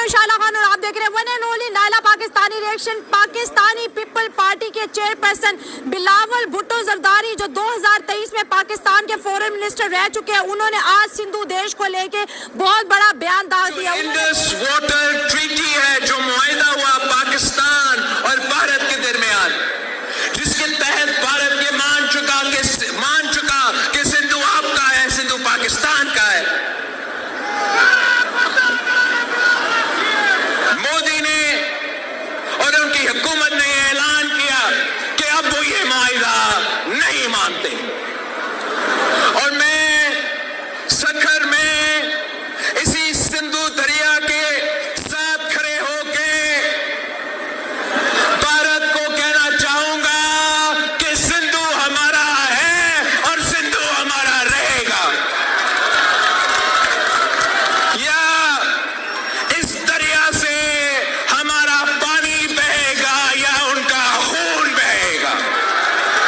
इंशाल्लाह खान और आप देख रहे हैं वन एंड ओनली नाला Pakistani reaction. Pakistani people party के चेयरपर्सन बिलावल भुट्टो जरदारी जो 2023 में पाकिस्तान के फॉरेन मिनिस्टर रह चुके हैं, उन्होंने आज सिंधु देश को लेके बहुत बड़ा बयान डाल दिया। इंडस वाटर ट्रीटी है जो मुआहिदा हुआ पाकिस्तान और भारत के दरमियान, जिसके तहत भारत ये मान चुका कि सिंधु आपका है, सिंधु पाकिस्तान का है। मोदी ने और उनकी हुकूमत ने ऐलान किया कि अब वो ये मुआहिदा नहीं मानते। और मैं सखर में इसी सिंधु दरिया के साथ खड़े होके भारत को कहना चाहूंगा कि सिंधु हमारा है और सिंधु हमारा रहेगा। या इस दरिया से हमारा पानी बहेगा या उनका खून बहेगा।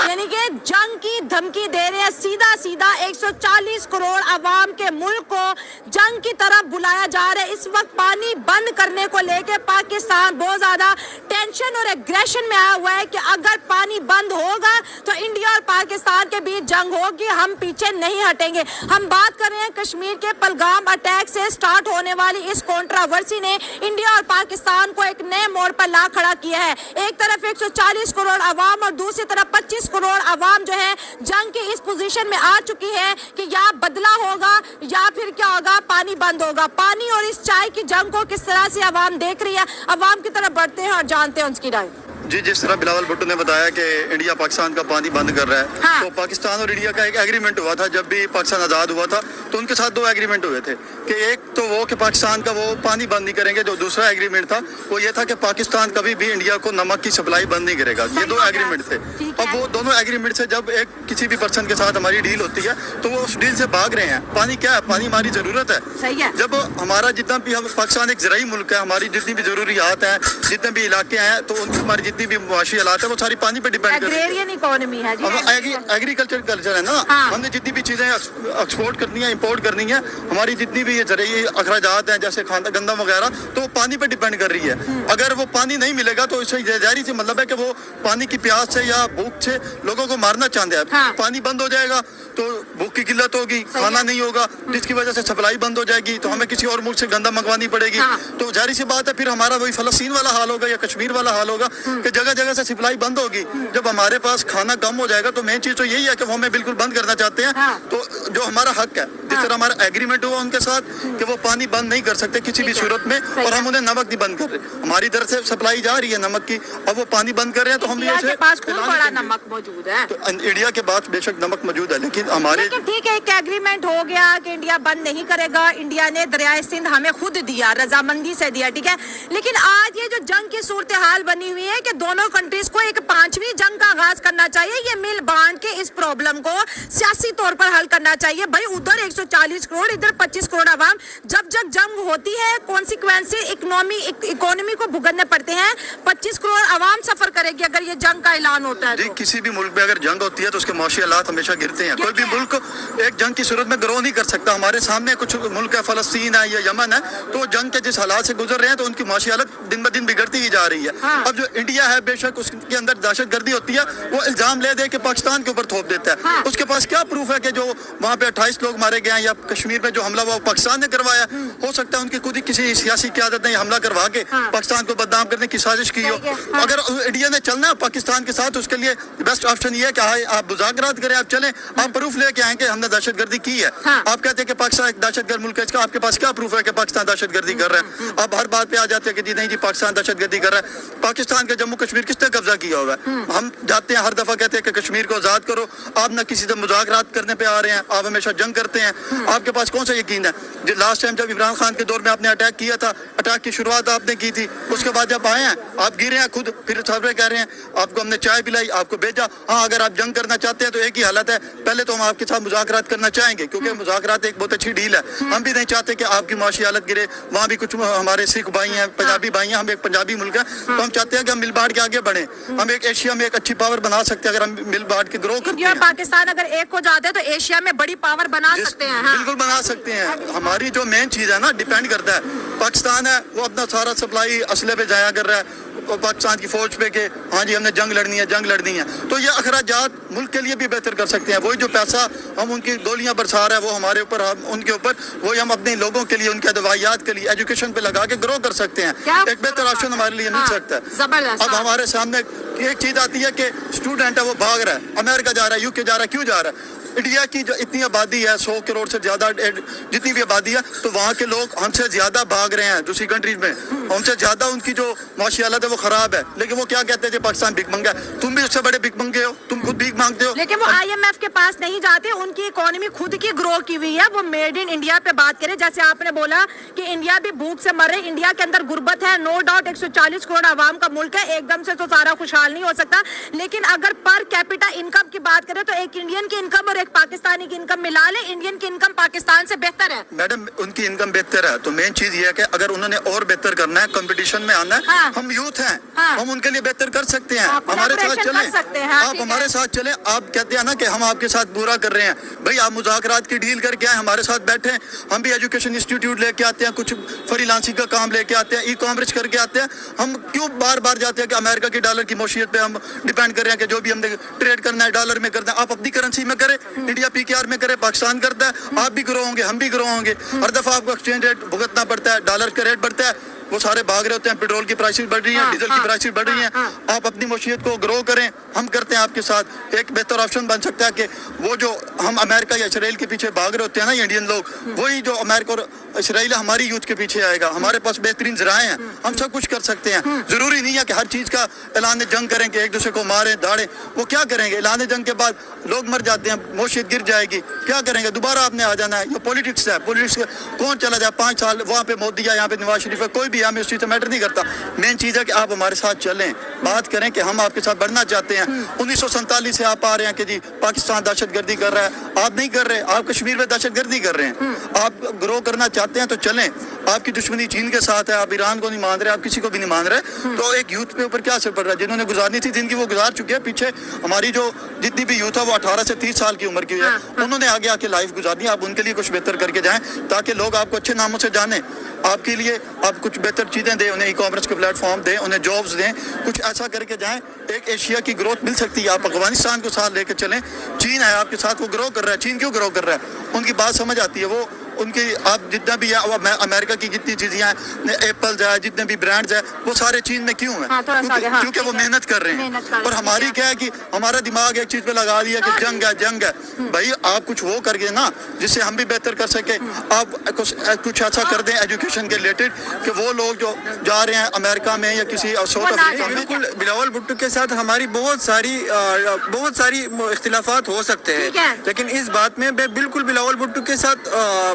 यानी कि जंग की धमकी दे रहे हैं, सीधा सीधा 140 करोड़ अवाम के मुल्क को जंग की तरफ बुलाया जा रहा है। इस वक्त पानी बंद करने को लेके पाकिस्तान बहुत ज्यादा टेंशन और एग्रेशन में आया हुआ है कि अगर पानी बंद होगा तो इंडिया और पाकिस्तान के बीच जंग होगी, हम पीछे नहीं हटेंगे। हम बात कर रहे हैं कश्मीर के पहलगाम अटैक से स्टार्ट होने वाली इस कंट्रोवर्सी ने इंडिया और पाकिस्तान को एक नए मोड़ पर ला खड़ा किया है। एक तरफ 140 करोड़ अवाम और दूसरी तरफ 25 करोड़ अवाम जो है जंग की इस पोजीशन में आ चुकी है कि या बदला होगा या फिर क्या होगा, पानी बंद होगा। पानी और इस चाय की जंग को किस तरह से अवाम देख रही है, अवाम की तरफ बढ़ते हैं और जानते हैं उसकी राय। जी, जिस तरह बिलावल भुट्टो ने बताया कि इंडिया पाकिस्तान का पानी बंद कर रहा है, हाँ। तो पाकिस्तान और इंडिया का एक एग्रीमेंट हुआ था जब भी पाकिस्तान आज़ाद हुआ था, तो उनके साथ दो एग्रीमेंट हुए थे कि एक तो वो कि पाकिस्तान का वो पानी बंद नहीं करेंगे, जो दूसरा एग्रीमेंट था वो ये था कि पाकिस्तान कभी भी इंडिया को नमक की सप्लाई बंद नहीं करेगा। ये दो एग्रीमेंट थे। अब वो दोनों एग्रीमेंट से जब एक किसी भी पर्सन के साथ हमारी डील होती है तो वो उस डील से भाग रहे हैं। पानी क्या है? पानी हमारी ज़रूरत है। सही है। जब हमारा जितना भी, हम पाकिस्तान एक ज़राई मुल्क है, हमारी जितनी भी ज़रूरियात हैं, जितने भी इलाके हैं, तो उनकी हमारी जितनी भी मुआशी हालात है वो सारी पानी पे डिपेंड करती है। एग्रेरियन इकोनॉमी है जी, एग्रीकल्चर कल्चर है ना। हाँ। हमने जितनी भी चीजें एक्सपोर्ट करनी है, इंपोर्ट करनी है, हमारी जितनी भी ये ज़रूरी अखराजात हैं जैसे खाना गंदम वगैरह, तो पानी पे डिपेंड कर रही है। अगर वो पानी नहीं मिलेगा तो इससे जाहिर सी मतलब है कि वो पानी की प्यास से या भूख से लोगों को मारना चाहते हैं। हाँ। पानी बंद हो जाएगा तो भूख की किल्लत होगी, खाना नहीं होगा, जिसकी वजह से सप्लाई बंद हो जाएगी, तो हमें किसी और मुल्क से गंदम मंगवानी पड़ेगी। हाँ। तो जाहिर सी बात है फिर हमारा वही फलस्तीन वाला हाल होगा या कश्मीर वाला हाल होगा कि जगह जगह से सप्लाई बंद होगी। जब हमारे पास खाना कम हो जाएगा तो मेन चीज तो यही है कि वो हमें बिल्कुल बंद करना चाहते हैं। हाँ। तो जो हमारा हक है, जिस तरह हमारा एग्रीमेंट हुआ उनके साथ कि वो पानी बंद नहीं कर सकते किसी भी सूरत में, और हम उन्हें नमक नहीं बंद कर रहे। हमारी तरफ से सप्लाई जा रही है नमक की, अब वो पानी बंद कर रहे हैं तो हम इंडिया के पास खूब बड़ा नमक मौजूद है। तो इंडिया के पास बेशक नमक मौजूद है, लेकिन हमारे ठीक है, एक एग्रीमेंट हो गया कि इंडिया बंद नहीं करेगा। इंडिया ने दरियाए सिंध हमें खुद दिया, रजामंदी से दिया, ठीक है। लेकिन आज ये जो जंग की सूरत हाल बनी हुई है कि दोनों कंट्रीज को एक 5वीं जंग का आगाज करना चाहिए। ये मिल बांट के इस प्रॉब्लम को सियासी तौर पर हल करना चाहिए। भाई उधर 140 करोड़, इधर 25 करोड़ अवाम, जब जब जंग होती है कॉन्सिक्वेंस इकोनॉमी को भुगतने पड़ते हैं। 25 करोड़ अवाम सफर करेगी अगर ये जंग का ऐलान होता है जी। तो। किसी भी मुल्क में अगर जंग होती है तो उसके माशी हालात हमेशा गिरते हैं। कोई भी मुल्क एक जंग की सूरत में ग्रो नहीं कर सकता। हमारे सामने कुछ मुल्क है, फलस्तीन है या यमन है, तो जंग के जिस हालात से गुजर रहे हैं तो उनकी माशी हालत दिन ब दिन बिगड़ती ही जा रही है। हाँ। अब जो इंडिया है बेशक उसके अंदर दहशतगर्दी होती है, वो इल्जाम ले दे के पाकिस्तान के ऊपर थोप देता है। हाँ। उसके पास क्या प्रूफ है कि जो वहाँ पे 28 लोग मारे गए हैं या कश्मीर में जो हमला हुआ वो पाकिस्तान ने करवाया? हो सकता है उनकी खुद ही किसी सियासी क़यादत ने हमला करवा के पाकिस्तान को बदनाम करने की साजिश की हो। अगर इंडिया ने चलना है पाकिस्तान के साथ, उसके लिए बेस्ट ऑप्शन ये है कि आप मुज़ाकरात करें, आप चलें, आप प्रूफ लेके आएंगे हमने दहशतगर्दी की है। आप कहते हैं कि पाकिस्तान एक दहशतगर्द मुल्क है, इसका आपके पास क्या प्रूफ है कि पाकिस्तान दहशतगर्दी कर रहा है? आप हर बात पे आ जाते हैं कि जी नहीं जी पाकिस्तान दहशतगर्दी कर रहा है। पाकिस्तान का जम्मू कश्मीर किसने कब्जा किया हुआ है? हम जाते हैं हर दफा कहते हैं कि कश्मीर को आजाद करो, आप ना किसी से मुज़ाकरात करने पे आ रहे हैं, आप हमेशा जंग करते हैं। आपके पास कौन सा यकीन है? जो लास्ट टाइम जब इमरान खान के दौर में आपने अटैक किया था, अटैक की शुरुआत आपने की थी, उसके बाद जब आए हैं आप गिरे हैं खुद, फिर साहब कह रहे हैं आपको हमने चाय पिलाई, आपको भेजा। हाँ, अगर आप जंग करना चाहते हैं तो एक ही हालत है, पहले तो हम आपके साथ मुज़ाकरात करना चाहेंगे क्योंकि मुज़ाकरात एक बहुत अच्छी डील है। हम भी नहीं चाहते कि आपकी माशी हालत गिरे। वहाँ भी कुछ हमारे सिख भाई हैं, पंजाबी भाई हैं, हम एक पंजाबी मुल्क है, तो हम चाहते हैं कि हम मिल बांट के आगे बढ़े, हम एक एशिया में एक अच्छी पावर बना सकते हैं अगर हम मिल बांट के ग्रो करते इंडिया और हैं। पाकिस्तान अगर एक हो जाते हैं तो एशिया में बड़ी पावर बना सकते हैं। हाँ। बिल्कुल बना सकते हैं। हमारी जो मेन चीज है ना, डिपेंड करता है, पाकिस्तान है वो अपना सारा सप्लाई असले पे जाया कर रहा है पाकिस्तान की फौज पे के हाँ जी हमने जंग लड़नी है, तो ये अखराजात मुल्क के लिए भी बेहतर कर सकते हैं। वही जो पैसा हम उनकी गोलियां बरसा रहे हैं वो हमारे ऊपर, हम उनके ऊपर, वही हम अपने लोगों के लिए, उनके दवाइयात के लिए, एजुकेशन पे लगा के ग्रो कर सकते हैं। एक बेहतर ऑप्शन हमारे लिए मिल सकता है। जबरदस्त। अब हमारे सामने एक चीज आती है कि स्टूडेंट है वो भाग रहा है, अमेरिका जा रहा है, यूके जा रहा है, क्यों जा रहा है? इंडिया की जो इतनी आबादी है, 100 करोड़ से ज्यादा जितनी भी आबादी है, तो वहाँ के लोग हमसे ज्यादा भाग रहे हैं दूसरी कंट्रीज में, हमसे ज्यादा उनकी जो माशी हालत है वो खराब है। लेकिन वो क्या कहते हैं कि पाकिस्तान भीख मंगा है, तुम भी उससे बड़े भीख मंगे हो, तुम खुद भीख मांगते हो। लेकिन वो IMF के पास नहीं जाते, उनकी इकोनॉमी खुद की ग्रो की हुई है, वो मेड इन इंडिया पे बात करें। जैसे आपने बोला कि इंडिया भी भूख से मर रही, इंडिया के अंदर गुर्बत है, नो डाउट, 140 करोड़ आवाम का मुल्क है, एकदम से तो सारा खुशहाल नहीं हो सकता। लेकिन अगर पर कैपिटा इनकम की बात करें तो एक इंडियन की इनकम और एक पाकिस्तानी की इनकम मिला ले, इंडियन की इनकम पाकिस्तान से बेहतर है। मैडम उनकी इनकम बेहतर है, तो मेन चीज ये है कि अगर उन्होंने और बेहतर करना है, कंपटीशन में आना है, हाँ। हम यूथ हैं, हाँ। हम उनके लिए बेहतर कर सकते हैं। हाँ, हमारे साथ collaboration चलें, कर सकते हैं, हाँ, आप ठीक हमारे है। साथ चलें। आप कहते हैं ना कि हम आपके साथ बुरा कर रहे हैं, भाई आप मुज़ाकरात की डील करके आए, हमारे साथ बैठे, हम भी एजुकेशन इंस्टीट्यूट लेके आते हैं, कुछ फ्रीलांसिंग का काम लेके आते हैं, ई-कॉमर्स करके आते हैं। हम क्यों बार बार जाते हैं कि अमेरिका की डॉलर की मौशियत पे हम डिपेंड कर रहे हैं कि जो भी हमने ट्रेड करना है डॉलर में करना है, आप अपनी करेंसी में करें, इंडिया PKR में करे, पाकिस्तान करता है, आप भी ग्रो होंगे, हम भी ग्रो होंगे। हर दफा आपको एक्सचेंज रेट भुगतना पड़ता है, डॉलर का रेट बढ़ता है, वो सारे भाग रहे होते हैं, पेट्रोल की प्राइसेस बढ़ रही हैं, हाँ, डीजल हाँ, की प्राइसेस बढ़ रही हैं। हाँ। आप अपनी मशीयत को ग्रो करें, हम करते हैं आपके साथ। एक बेहतर ऑप्शन बन सकता है कि वो जो हम अमेरिका या इसराइल के पीछे भाग रहे होते हैं ना ये इंडियन लोग, वही जो अमेरिका और इसराइल हमारी यूथ के पीछे आएगा। हमारे पास बेहतरीन ज़राए हैं, हम सब कुछ कर सकते हैं। जरूरी नहीं है कि हर चीज़ का ऐलान जंग करें कि एक दूसरे को मारें दाड़े, वो क्या करेंगे? ऐलान जंग के बाद लोग मर जाते हैं, मौशियत गिर जाएगी, क्या करेंगे? दोबारा आपने आ जाना है। ये पॉलिटिक्स है, पॉलिटिक्स कौन चला जाए 5 साल, वहाँ पे मोदी है, यहाँ पे नवाज शरीफ है, कोई भी हमें उस चीज़ से मैटर नहीं करता। मेन चीज़ है कि आप हमारे साथ चलें, बात करें कि हम आपके साथ बढ़ना चाहते हैं। 1947 से आप आ रहे हैं कि जी पाकिस्तान दहशतगर्दी कर रहा है, आप नहीं कर रहे, आप कश्मीर में दहशतगर्दी कर रहे हैं। आप ग्रो करना चाहते हैं तो चलें। आपकी दुश्मनी चीन के साथ है, आप ईरान को नहीं मान रहे, आप किसी को भी नहीं मान रहे, तो एक यूथ के ऊपर क्या असर पड़ रहा है? जिन्होंने गुजारनी थी जिनकी वो गुजार चुके हैं। पीछे हमारी जो जितनी भी यूथ है वो 18 से 30 साल की उम्र की है, उन्होंने आगे आके लाइफ गुजारनी है। आप उनके लिए कुछ बेहतर करके जाएं ताकि लोग आपको अच्छे नामों से जाने। आपके लिए आप कुछ बेहतर चीज़ें दें, उन्हें ई-कॉमर्स के प्लेटफॉर्म दें, उन्हें जॉब्स दें, कुछ ऐसा करके जाएं। एक एशिया की ग्रोथ मिल सकती है। आप अफगानिस्तान को साथ लेकर चलें, चीन है आपके साथ, वो ग्रो कर रहा है। चीन क्यों ग्रो कर रहा है? उनकी बात समझ आती है, वो उनकी आप जितना भी है, अमेरिका की जितनी चीज़ें हैं, एप्पल्स है, जितने भी ब्रांड्स है, वो सारे चीन में क्यों हैं? हाँ, क्योंकि वो मेहनत कर रहे हैं। और हमारी क्या है कि हमारा दिमाग एक चीज़ पे लगा दिया कि जंग है। भाई आप कुछ वो करके ना जिससे हम भी बेहतर कर सके। आप कुछ ऐसा कर दें एजुकेशन के रिलेटेड कि वो लोग जो जा रहे हैं अमेरिका में या किसी साउथ अफ्रीका में। बिल्कुल बिलावल भुट्टो के साथ हमारी बहुत सारी इख्तिलाफात हो सकते हैं, लेकिन इस बात में मैं बिल्कुल बिलावल भुट्टो के साथ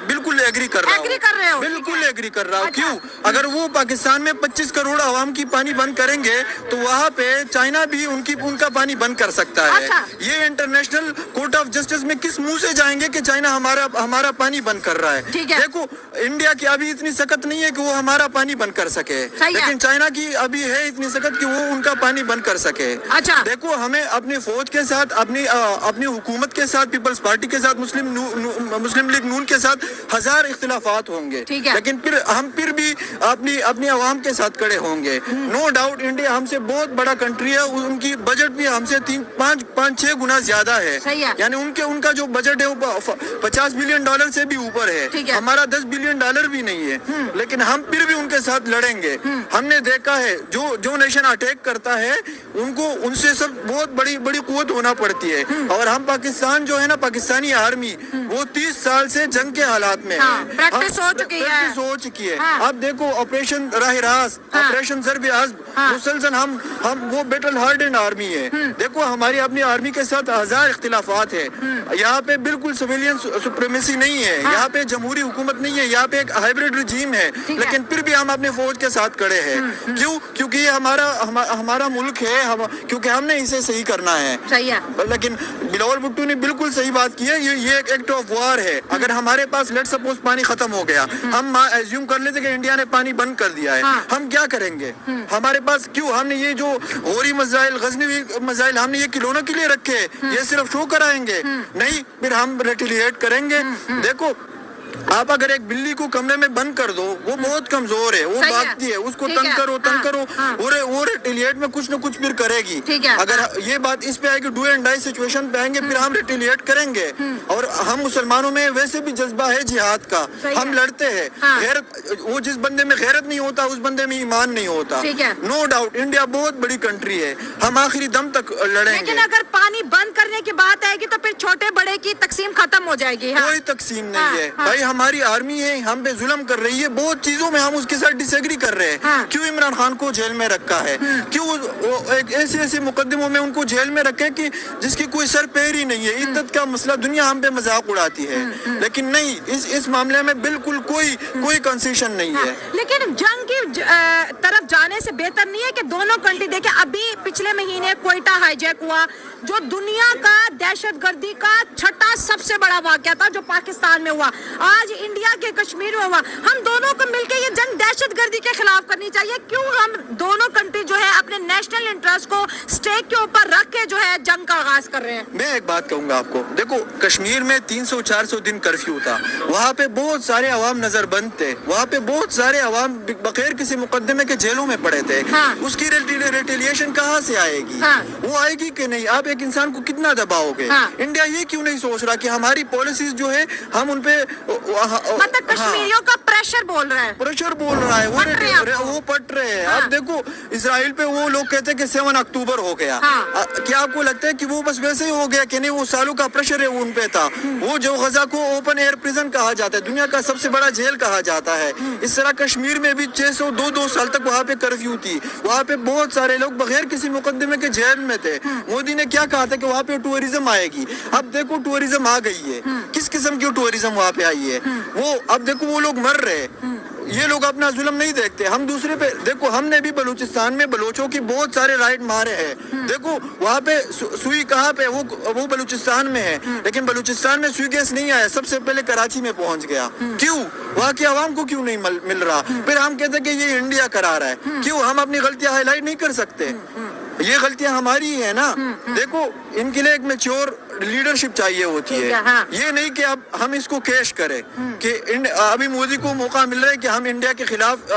बिल्कुल एग्री कर रहा हूँ। बिल्कुल एग्री कर रहा हूँ। अच्छा। क्यों? अगर वो पाकिस्तान में 25 करोड़ आवाम की पानी बंद करेंगे तो वहाँ पे चाइना भी उनका पानी बंद कर सकता है। अच्छा। ये इंटरनेशनल कोर्ट ऑफ जस्टिस में किस मुंह से जाएंगे कि चाइना हमारा पानी बंद कर रहा है? देखो इंडिया की अभी इतनी सख्त नहीं है कि वो हमारा पानी बंद कर सके, लेकिन चाइना की अभी है इतनी सख्त कि वो उनका पानी बंद कर सके। अच्छा। देखो हमें अपनी फौज के साथ, अपनी हुकूमत के साथ, पीपल्स पार्टी के साथ, मुस्लिम लीग नून के साथ हजार इख्तिलाफात होंगे, लेकिन हम फिर भी अपनी आवाम के साथ खड़े होंगे। नो डाउट इंडिया हमसे बहुत बड़ा कंट्री है, उनकी बजट भी हमसे 5-6 गुना ज्यादा है। यानी उनका जो बजट है वो $50 बिलियन से भी ऊपर है। हमारा $10 बिलियन भी नहीं है, लेकिन हम फिर भी उनके साथ लड़ेंगे। हमने देखा है जो नेशन अटैक करता है उनसे सब बहुत बड़ी कुव्वत होना पड़ती है। और हम पाकिस्तान जो है ना, पाकिस्तानी आर्मी वो 30 साल से जंग के हालात में प्रैक्टिस हो चुकी है। अब देखो ऑपरेशन राह रास्त, ऑपरेशन ज़र्ब अज़्ब, मुसलसल हम वो बैटल हार्डन आर्मी है। देखो हमारी अपनी आर्मी के साथ हजार इख्तिलाफात है। यहाँ पे बिल्कुल सिविलियन सुप्रीमेसी नहीं है, यहाँ पे जमहूरी हुकूमत नहीं है, यहाँ पे एक हाइब्रिड रिजीम है, लेकिन फिर भी हम अपने फौज के साथ खड़े हैं। क्यों? क्योंकि ये हमारा मुल्क है, क्योंकि हमने इसे सही करना है। लेकिन बिलावल भुट्टो ने बिल्कुल सही बात की है, ये एक एक्ट ऑफ वार है। अगर हमारे पास لیٹ سپوز پانی ختم ہو گیا, ہم ایزیوم کر لیتے کہ انڈیا نے پانی بند کر دیا ہے, ہم کیا کریں گے؟ ہمارے پاس کیوں ہم نے یہ جو غوری مسائل, غزنوی مسائل ہم نے یہ کھلونوں کے لیے رکھے, یہ صرف شو کرائیں گے؟ نہیں, پھر ہم ریٹیلیٹ کریں گے. دیکھو آپ اگر ایک بلی کو کمرے میں بند کر دو, وہ بہت کمزور ہے, وہ بھاگتی ہے, اس کو تنگ کرو وہ ریٹیلیٹ میں کچھ نہ کچھ پھر کرے گی. اگر یہ بات اس پہ آئے کہ ڈو اینڈ ڈائی سچویشن پہ آئیں گے, پھر ہم ریٹیلیٹ کریں گے. اور ہم مسلمانوں میں ویسے بھی جذبہ ہے جہاد کا, ہم لڑتے ہیں. غیرت, وہ جس بندے میں غیرت نہیں ہوتا اس بندے میں ایمان نہیں ہوتا. نو ڈاؤٹ انڈیا بہت بڑی کنٹری ہے, ہم آخری دم تک لڑیں گے. لیکن اگر پانی بند کرنے کی بات آئے گی تو پھر چھوٹے بڑے کی تقسیم ختم ہو جائے گی. کوئی تقسیم نہیں ہے بھائی, ہماری آرمی ہے, ہم پہ ظلم کر رہی ہے, بہت چیزوں میں ہم اس کے ساتھ ڈس ایگری کر رہے ہیں. کیوں عمران خان کو جیل میں رکھا ہے, کیوں ایسے مقدموں میں ان کو جیل میں رکھے کہ جس کی کوئی سر پیر ہی نہیں ہے. عدت کا مسئلہ دنیا ہم پہ مذاق اڑاتی ہے, لیکن نہیں, اس معاملے میں بالکل کوئی کنسیشن نہیں ہے. لیکن جنگ کی طرف جانے سے بہتر نہیں ہے کہ دونوں کنٹری دیکھیں. ابھی پچھلے مہینے کوئٹہ ہائی جیک ہوا, جو دنیا کا دہشت گردی کا چھٹا سب سے بڑا واقعہ تھا جو پاکستان میں ہوا. آج انڈیا کے کشمیر میں ہوا. ہم دونوں کو مل کے یہ جنگ دہشت گردی کے خلاف کرنی چاہیے. کیوں ہم دونوں کنٹری جو ہے اپنے نیشنل انٹرسٹ کو سٹیک کے اوپر رکھ کے جو ہے جنگ کا آغاز کر رہے ہیں؟ میں ایک بات کہوں گا آپ کو, دیکھو کشمیر میں 300-400 دن کرفیو تھا, وہاں پہ بہت سارے عوام نظر بند تھے, وہاں پہ بہت سارے عوام بغیر کسی مقدمے کے جیلوں میں پڑے تھے. اس کی ریٹیلیشن کہاں سے آئے گی؟ وہ آئے گی کہ نہیں؟ آپ ایک انسان کو کتنا دباؤ گے؟ انڈیا یہ کیوں نہیں سوچ رہا کہ ہماری پالیسیز جو ہے ہم ان پہ مطلب کشمیریوں کا پریشر بول رہا ہے, وہ پٹ رہے ہیں. اب دیکھو اسرائیل پہ وہ لوگ کہتے ہیں کہ 7 اکتوبر ہو گیا, کیا آپ کو لگتا ہے کہ وہ بس ویسے ہی ہو گیا کہ نہیں؟ وہ سالوں کا پریشر ہے ان پہ تھا. وہ جو غزہ کو اوپن ایئر پریزن کہا جاتا ہے, دنیا کا سب سے بڑا جیل کہا جاتا ہے, اس طرح کشمیر میں بھی 602 سال تک وہاں پہ کرفیو تھی. وہاں پہ بہت سارے لوگ بغیر کسی مقدمے کے جیل میں تھے. مودی نے کیا کہا تھا کہ وہاں پہ ٹورزم آئے گی. اب دیکھو ٹورزم آ گئی ہے, کس قسم کی ٹورزم وہاں پہ آئی ہے. وہ اب دیکھو وہ لوگ مر رہے, یہ لوگ اپنا ظلم نہیں دیکھتے. ہم دوسرے پہ دیکھو, ہم نے بھی بلوچستان میں بلوچوں کی بہت سارے رائٹ مارے ہیں. دیکھو وہاں پہ سوئی کہاں پہ, وہ بلوچستان میں ہے, لیکن بلوچستان میں سوئی گیس نہیں آیا, سب سے پہلے کراچی میں پہنچ گیا. کیوں؟ وہاں کی عوام کو کیوں نہیں مل رہا؟ پھر ہم کہتے ہیں کہ یہ انڈیا کرا رہا ہے. کیوں ہم اپنی غلطیاں ہائی لائٹ نہیں کر سکتے؟ یہ غلطیاں ہماری ہیں نا. دیکھو ان کے لیے ایک میچور لیڈرشپ چاہیے ہوتی ہے, یہ نہیں کہ اب ہم اس کو کیش کریں کہ ابھی مودی کو موقع مل رہا ہے کہ ہم انڈیا کے خلاف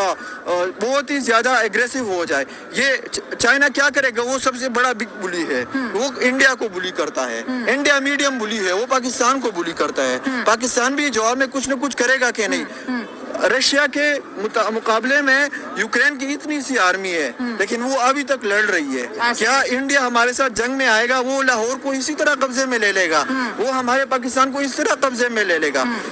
بہت ہی زیادہ ایگریسو ہو جائے. یہ چائنا کیا کرے گا؟ وہ سب سے بڑا بگ بلی ہے, وہ انڈیا کو بلی کرتا ہے. انڈیا میڈیم بلی ہے, وہ پاکستان کو بلی کرتا ہے. پاکستان بھی جواب میں کچھ نہ کچھ کرے گا کہ نہیں؟ رشیا کے مقابلے میں یوکرین کی اتنی سی آرمی ہے, لیکن وہ ابھی تک لڑ رہی ہے. کیا انڈیا ہمارے ساتھ جنگ میں آئے گا؟ وہ لاہور کو اسی طرح قبضے میں لے لے گا, وہ ہمارے پاکستان کو اس طرح قبضے میں لے لے گا.